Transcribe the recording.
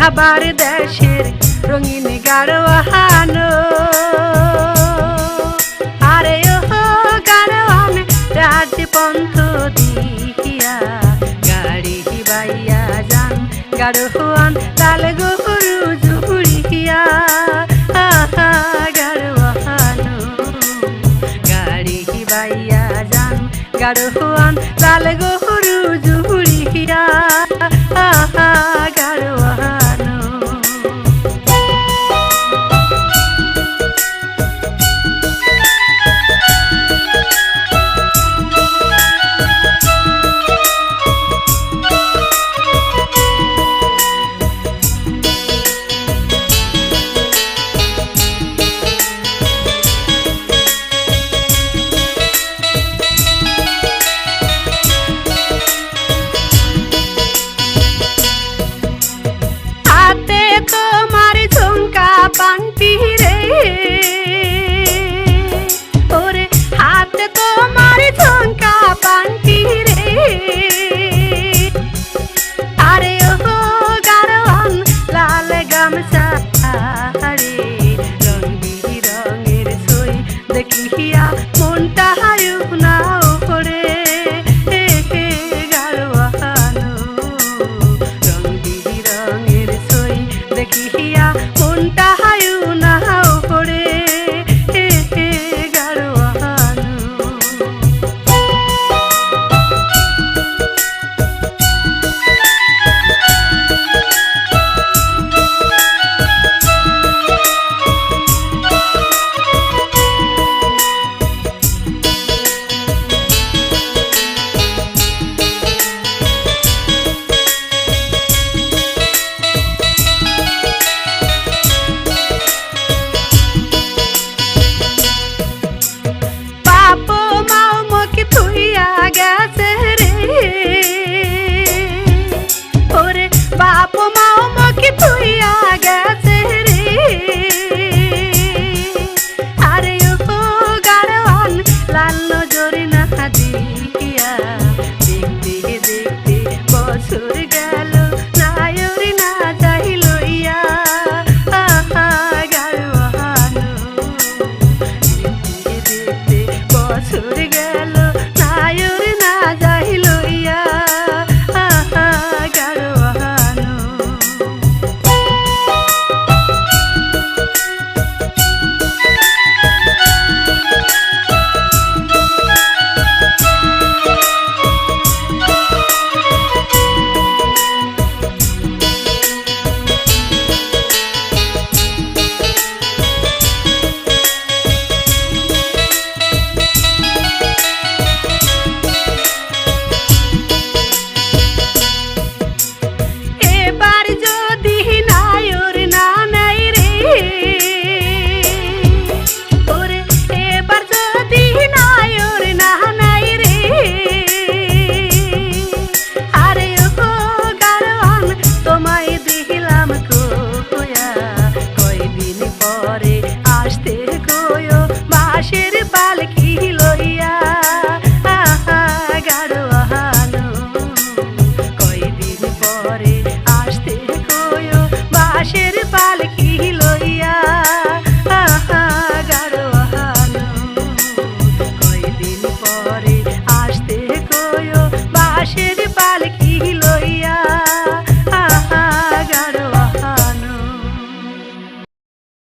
আবার দেশের রঙিন গাড়োয়ানো আরে ও গাড়োয়ান রাজপন্থ দিয়া গাড়ি বাইয়া যান গাড়োয়ান লাল গরু জুড়িয়া গাড়োয়ানো গাড়ি বাইয়া যান গাড়োয়ান লাল গরু জুড়িয়া গাড়োয়ানো পান্তি রে ওরে হাতে তোমার ঝঙ্কা পান্তি রে আরে ও গাড়োয়ান লাল গামছা রে রং বিরঙের সই দেখিয়া মনটা হায়ু না ওরে গাড়োয়ানো রং বিরঙের সই দেখিয়া মনটা হায়ু না ওরে গাড়োয়ানো গেছে রে ওরে বাপ মাও মকে তুইয়া গেছে রে আরে ও গাড়োয়ান লাল নজরে না দিয়া দেখতে দেখতে বছর গেল নায়রে না যাই লইয়া গাড়োয়ানো দেখতে দেখতে বছর গেল নায়রে না যাই লইয়া গাড়োয়ানো তোমায় দিলাম